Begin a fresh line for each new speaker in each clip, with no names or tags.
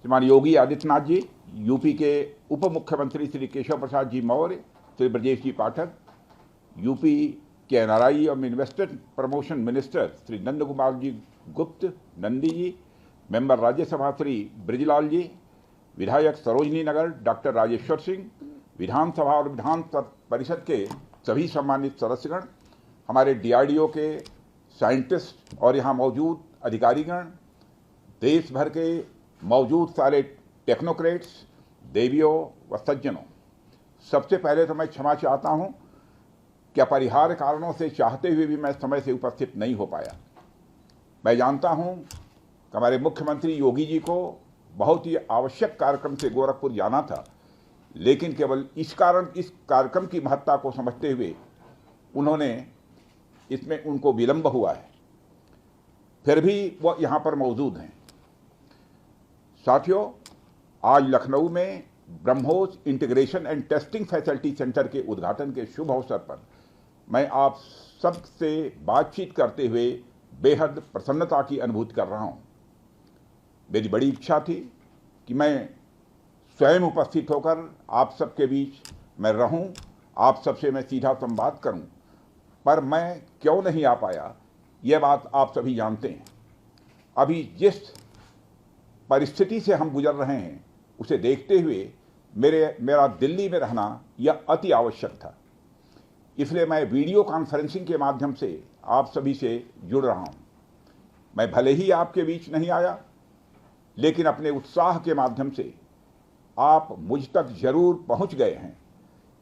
श्रीमान योगी आदित्यनाथ जी, यूपी के उप मुख्यमंत्री श्री केशव प्रसाद जी मौर्य, श्री ब्रजेश जी पाठक, यूपी के एनआरआई और investor promotion minister Shri Nand Kumar ji गुप्त नंदी जी, मेंबर राज्यसभा श्री ब्रिजलाल जी, विधायक सरोजनी नगर डॉक्टर राजेश्वर सिंह, विधानसभा और विधान परिषद के सभी सम्मानित सदस्यगण, हमारे डीआरडीओ के साइंटिस्ट और यहाँ मौजूद अधिकारीगण, देश भर के मौजूद सारे टेक्नोक्रेट्स, देवियों व सज्जनों, सबसे पहले तो मैं क्षमा चाहता हूँ कि अपरिहार्य कारणों से चाहते हुए भी मैं समय से उपस्थित नहीं हो पाया। मैं जानता हूँ कि हमारे मुख्यमंत्री योगी जी को बहुत ही आवश्यक कार्यक्रम से गोरखपुर जाना था, लेकिन केवल इस कार्यक्रम की महत्ता को समझते हुए इसमें उनको विलंब हुआ है, फिर भी वो यहाँ पर मौजूद हैं। साथियों, आज लखनऊ में BrahMos integration and testing facility centre के उद्घाटन के शुभ अवसर पर मैं आप सबसे बातचीत करते हुए बेहद प्रसन्नता की अनुभूति कर रहा हूं। मेरी बड़ी इच्छा थी कि मैं स्वयं उपस्थित होकर आप सबके बीच मैं रहूं, आप सबसे मैं सीधा संवाद करूं, पर मैं क्यों नहीं आ पाया यह बात आप सभी जानते हैं। अभी जिस परिस्थिति से हम गुजर रहे हैं उसे देखते हुए मेरा दिल्ली में रहना यह अति आवश्यक था, इसलिए मैं वीडियो कॉन्फ्रेंसिंग के माध्यम से आप सभी से जुड़ रहा हूं। मैं भले ही आपके बीच नहीं आया, लेकिन अपने उत्साह के माध्यम से आप मुझ तक जरूर पहुंच गए हैं।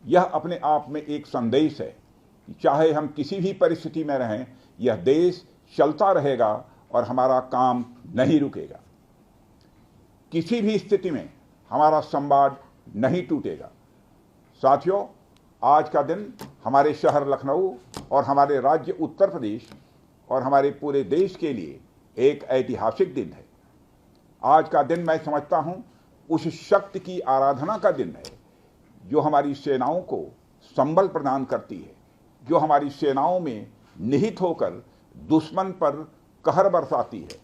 यह अपने आप में एक संदेश है कि चाहे हम किसी भी परिस्थिति में रहें, यह देश चलता रहेगा और हमारा काम नहीं रुकेगा। किसी भी स्थिति में हमारा संवाद नहीं टूटेगा। साथियों, आज का दिन हमारे शहर लखनऊ और हमारे राज्य उत्तर प्रदेश और हमारे पूरे देश के लिए एक ऐतिहासिक दिन है। आज का दिन मैं समझता हूं उस शक्ति की आराधना का दिन है जो हमारी सेनाओं को संबल प्रदान करती है, जो हमारी सेनाओं में निहित होकर दुश्मन पर कहर बरसाती है।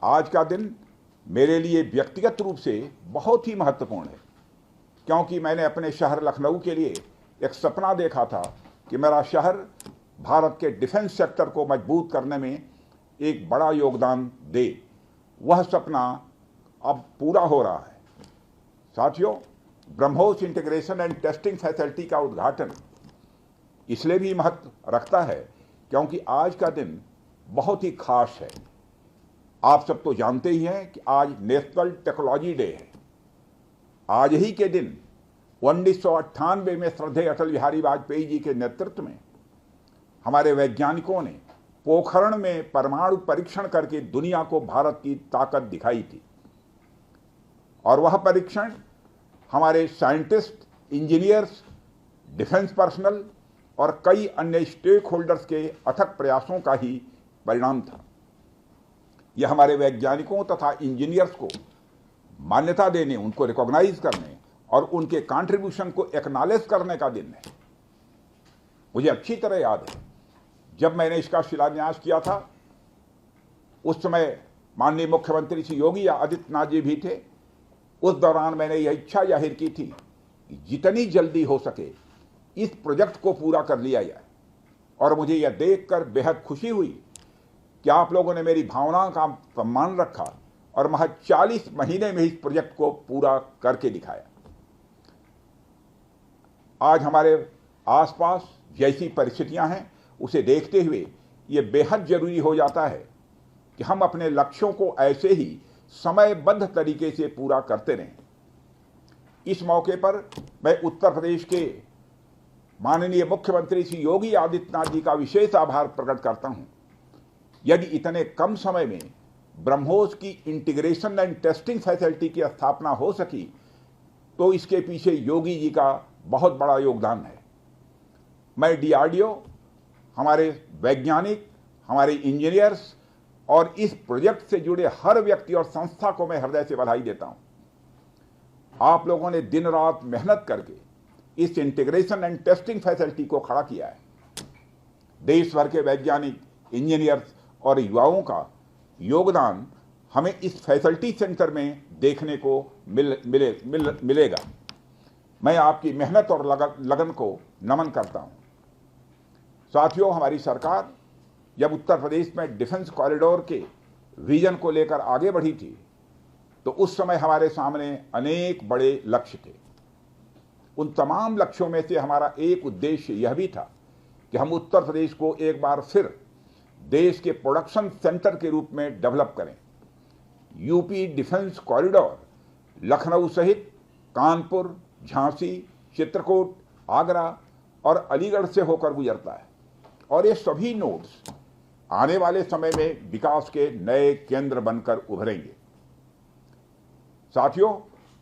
आज का दिन मेरे लिए व्यक्तिगत रूप से बहुत ही महत्वपूर्ण है, क्योंकि मैंने अपने शहर लखनऊ के लिए एक सपना देखा था कि मेरा शहर भारत के डिफेंस सेक्टर को मजबूत करने में एक बड़ा योगदान दे। वह सपना अब पूरा हो रहा है। साथियों, BrahMos integration and testing facility का उद्घाटन इसलिए भी महत्व रखता है क्योंकि आज का दिन बहुत ही खास है। आप सब तो जानते ही हैं कि आज नेशनल टेक्नोलॉजी डे है। आज ही के दिन 1998 में श्रद्धेय अटल बिहारी वाजपेयी जी के नेतृत्व में हमारे वैज्ञानिकों ने पोखरण में परमाणु परीक्षण करके दुनिया को भारत की ताकत दिखाई थी, और वह परीक्षण हमारे साइंटिस्ट, इंजीनियर्स, डिफेंस पर्सनल और कई अन्य स्टेक होल्डर्स के अथक प्रयासों का ही परिणाम था। यह हमारे वैज्ञानिकों तथा इंजीनियर्स को मान्यता देने, उनको रिकॉग्नाइज करने और उनके कंट्रीब्यूशन को एक्नॉलेज करने का दिन है। मुझे अच्छी तरह याद है जब मैंने इसका शिलान्यास किया था, उस समय माननीय मुख्यमंत्री श्री योगी आदित्यनाथ जी भी थे। उस दौरान मैंने यह इच्छा जाहिर की थी कि जितनी जल्दी हो सके इस प्रोजेक्ट को पूरा कर लिया जाए, और मुझे यह देखकर बेहद खुशी हुई कि आप लोगों ने मेरी भावनाओं का सम्मान रखा और महज 40 महीने में इस प्रोजेक्ट को पूरा करके दिखाया। आज हमारे आसपास जैसी परिस्थितियां हैं उसे देखते हुए ये बेहद जरूरी हो जाता है कि हम अपने लक्ष्यों को ऐसे ही समयबद्ध तरीके से पूरा करते रहें। इस मौके पर मैं उत्तर प्रदेश के माननीय मुख्यमंत्री श्री योगी आदित्यनाथ जी का विशेष आभार प्रकट करता हूं। यदि इतने कम समय में ब्रह्मोस की इंटीग्रेशन एंड टेस्टिंग फैसिलिटी की स्थापना हो सकी तो इसके पीछे योगी जी का बहुत बड़ा योगदान है। मैं डीआरडीओ, हमारे वैज्ञानिक, हमारे इंजीनियर्स और इस प्रोजेक्ट से जुड़े हर व्यक्ति और संस्था को मैं हृदय से बधाई देता हूं। आप लोगों ने दिन रात मेहनत करके इस इंटीग्रेशन एंड टेस्टिंग फैसिलिटी को खड़ा किया है। देश भर के वैज्ञानिक, इंजीनियर्स और युवाओं का योगदान हमें इस फैसिलिटी सेंटर में देखने को मिलेगा। मैं आपकी मेहनत और लगन को नमन करता हूं। साथियों, हमारी सरकार जब उत्तर प्रदेश में डिफेंस कॉरिडोर के विजन को लेकर आगे बढ़ी थी तो उस समय हमारे सामने अनेक बड़े लक्ष्य थे। उन तमाम लक्ष्यों में से हमारा एक उद्देश्य यह भी था कि हम उत्तर प्रदेश को एक बार फिर देश के प्रोडक्शन सेंटर के रूप में डेवलप करें। यूपी डिफेंस कॉरिडोर लखनऊ सहित कानपुर, झांसी, चित्रकूट, आगरा और अलीगढ़ से होकर गुजरता है और ये सभी नोड्स आने वाले समय में विकास के नए केंद्र बनकर उभरेंगे। साथियों,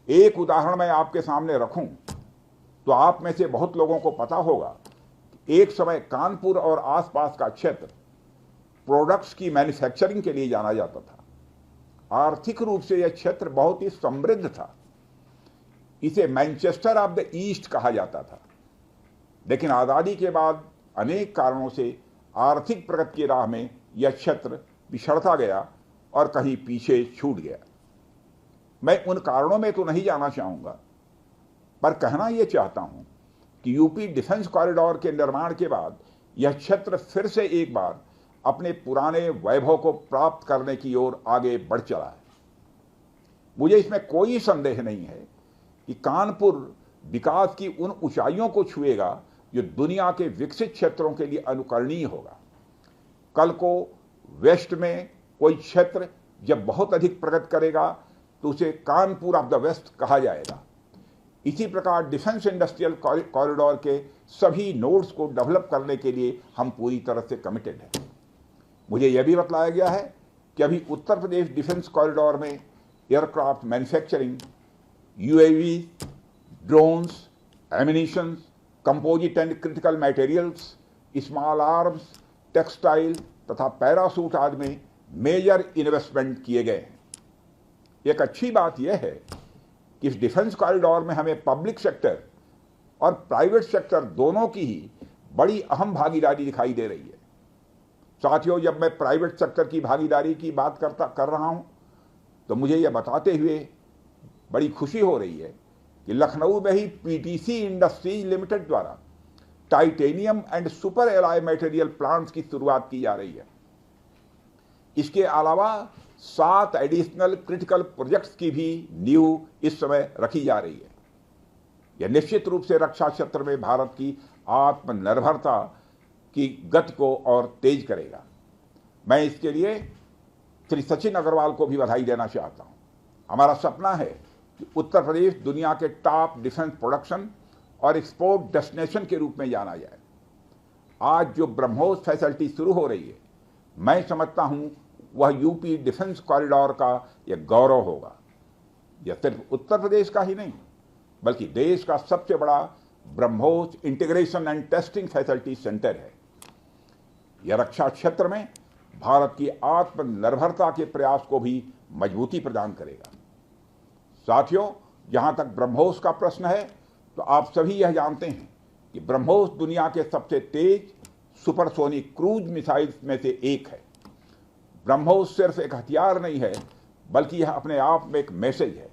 एक उदाहरण मैं आपके सामने रखूं तो आप में से बहुत लोगों को पता होगा कि एक समय कानपुर और आसपास का क्षेत्र प्रोडक्ट्स की मैन्युफैक्चरिंग के लिए जाना जाता था। आर्थिक रूप से यह क्षेत्र बहुत ही समृद्ध था। इसे मैनचेस्टर ऑफ द ईस्ट कहा जाता था। लेकिन आज़ादी के बाद अनेक कारणों से आर्थिक प्रगति की राह में यह क्षेत्र पिछड़ता गया और कहीं पीछे छूट गया। मैं उन कारणों में तो नहीं जाना चाहूँगा, पर कहना यह चाहता हूँ कि यूपी डिफेंस कॉरिडोर के निर्माण के बाद यह क्षेत्र फिर से एक बार अपने पुराने वैभव को प्राप्त करने की ओर आगे बढ़ चला है। मुझे इसमें कोई संदेह नहीं है कि कानपुर विकास की उन ऊंचाइयों को छुएगा जो दुनिया के विकसित क्षेत्रों के लिए अनुकरणीय होगा। कल को वेस्ट में कोई क्षेत्र जब बहुत अधिक प्रगति करेगा तो उसे कानपुर ऑफ द वेस्ट कहा जाएगा। इसी प्रकार डिफेंस इंडस्ट्रियल कॉरिडोर के सभी नोड्स को डेवलप करने के लिए हम पूरी तरह से कमिटेड हैं। मुझे यह भी बतलाया गया है कि अभी उत्तर प्रदेश डिफेंस कॉरिडोर में aircraft manufacturing, UAV, drones, ammunitions, composite and critical materials, small arms, textile तथा पैरासूट आदि में मेजर इन्वेस्टमेंट किए गए हैं। एक अच्छी बात यह है कि इस डिफेंस कॉरिडोर में हमें पब्लिक सेक्टर और प्राइवेट सेक्टर दोनों की ही बड़ी अहम भागीदारी दिखाई दे रही है। साथियों, जब मैं प्राइवेट सेक्टर की भागीदारी की बात कर रहा हूं तो मुझे यह बताते हुए बड़ी खुशी हो रही है कि लखनऊ में ही पीटीसी इंडस्ट्रीज लिमिटेड द्वारा titanium and super alloy material plants की शुरुआत की जा रही है। इसके अलावा 7 एडिशनल क्रिटिकल प्रोजेक्ट्स की भी नींव इस समय रखी जा रही है। यह निश्चित रूप से रक्षा क्षेत्र में भारत की आत्मनिर्भरता की गति को और तेज करेगा। मैं इसके लिए श्री सचिन अग्रवाल को भी बधाई देना चाहता हूं। हमारा सपना है कि उत्तर प्रदेश दुनिया के टॉप डिफेंस प्रोडक्शन और एक्सपोर्ट डेस्टिनेशन के रूप में जाना जाए। आज जो ब्रह्मोस फैसिलिटी शुरू हो रही है, मैं समझता हूं वह यूपी डिफेंस कॉरिडोर का यह गौरव होगा। यह सिर्फ उत्तर प्रदेश का ही नहीं बल्कि देश का सबसे बड़ा BrahMos integration and testing facility centre है। यह रक्षा क्षेत्र में भारत की आत्मनिर्भरता के प्रयास को भी मजबूती प्रदान करेगा। साथियों, जहां तक ब्रह्मोस का प्रश्न है तो आप सभी यह जानते हैं कि ब्रह्मोस दुनिया के सबसे तेज सुपरसोनिक क्रूज मिसाइल्स में से एक है। ब्रह्मोस सिर्फ एक हथियार नहीं है बल्कि यह अपने आप में एक मैसेज है।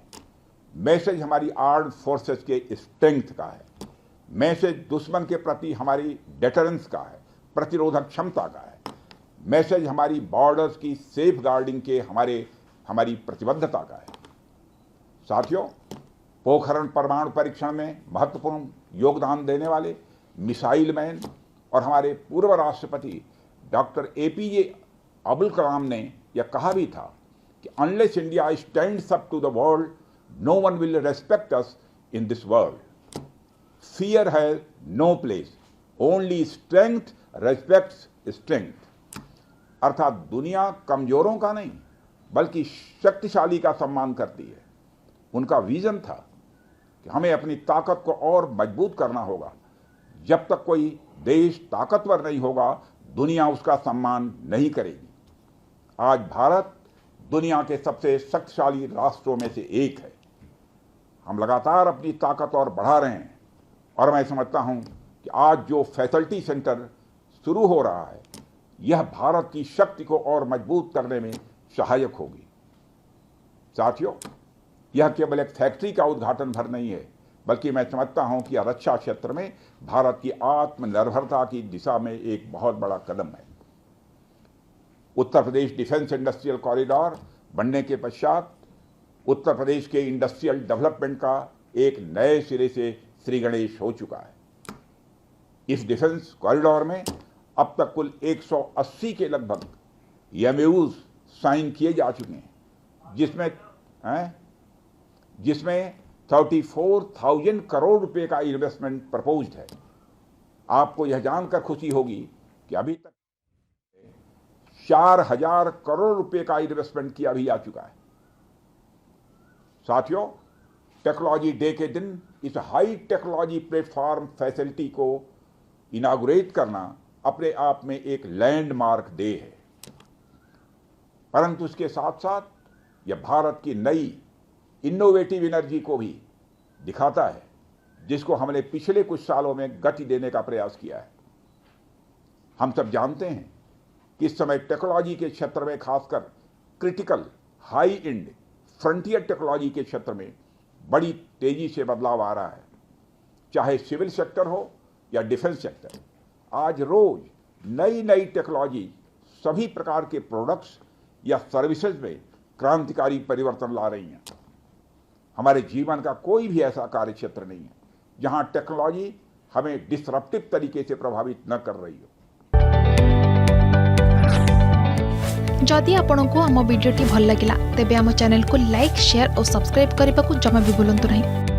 मैसेज हमारी आर्म्ड फोर्सेस के स्ट्रेंथ का है। मैसेज दुश्मन के प्रति हमारी डेटरेंस का है, प्रतिरोधक क्षमता का है। मैसेज हमारी बॉर्डर्स की सेफ गार्डिंग के हमारी प्रतिबद्धता का है। साथियों, पोखरण परमाणु परीक्षण में महत्वपूर्ण योगदान देने वाले मिसाइल मैन और हमारे पूर्व राष्ट्रपति डॉक्टर APJ अब्दुल कलाम ने यह कहा भी था कि unless India stands up to the world, no one will respect us in this world. Fear has no place, only strength respects strength. अर्थात दुनिया कमजोरों का नहीं बल्कि शक्तिशाली का सम्मान करती है। उनका विजन था कि हमें अपनी ताकत को और मजबूत करना होगा। जब तक कोई देश ताकतवर नहीं होगा, दुनिया उसका सम्मान नहीं करेगी। आज भारत दुनिया के सबसे शक्तिशाली राष्ट्रों में से एक है। हम लगातार अपनी ताकत और बढ़ा रहे हैं और मैं समझता हूं कि आज जो फैसिलिटी सेंटर शुरू हो रहा है यह भारत की शक्ति को और मजबूत करने में सहायक होगी। साथियों, यह केवल एक फैक्ट्री का उद्घाटन भर नहीं है, बल्कि मैं समझता हूं कि यह रक्षा क्षेत्र में भारत की आत्मनिर्भरता की दिशा में एक बहुत बड़ा कदम है। उत्तर प्रदेश डिफेंस इंडस्ट्रियल कॉरिडोर बनने के पश्चात उत्तर प्रदेश के इंडस्ट्रियल डेवलपमेंट का एक नए सिरे से श्री गणेश हो चुका है। इस डिफेंस कॉरिडोर में अब तक कुल 180 के लगभग एमओयूज साइन किए जा चुके हैं, जिसमें 34,000 करोड़ रुपए का इन्वेस्टमेंट प्रपोज्ड है। आपको यह जानकर खुशी होगी कि अभी तक 4,000 करोड़ रुपए का इन्वेस्टमेंट किया भी जा चुका है। साथियों, टेक्नोलॉजी डे के दिन इस हाई टेक्नोलॉजी प्लेटफॉर्म फैसिलिटी को इनागुरेट करना अपने आप में एक लैंडमार्क डे है, परंतु इसके साथ साथ यह भारत की नई इनोवेटिव एनर्जी को भी दिखाता है, जिसको हमने पिछले कुछ सालों में गति देने का प्रयास किया है। हम सब जानते हैं कि इस समय टेक्नोलॉजी के क्षेत्र में, खासकर critical high and frontier technology के क्षेत्र में बड़ी तेजी से बदलाव आ रहा है। चाहे सिविल सेक्टर हो या डिफेंस सेक्टर, आज रोज नई नई टेक्नोलॉजी सभी प्रकार के प्रोडक्ट्स या सर्विसेज में क्रांतिकारी परिवर्तन ला रही हैं। हमारे जीवन का कोई भी ऐसा कार्य क्षेत्र नहीं है जहां टेक्नोलॉजी हमें डिसरप्टिव तरीके से प्रभावित न कर रही हो।
जदि आपंक आम भिडी भल लगा तेब आम चैनल को लाइक, शेयर और सब्सक्राइब करने को जमा भी भूलु नहीं।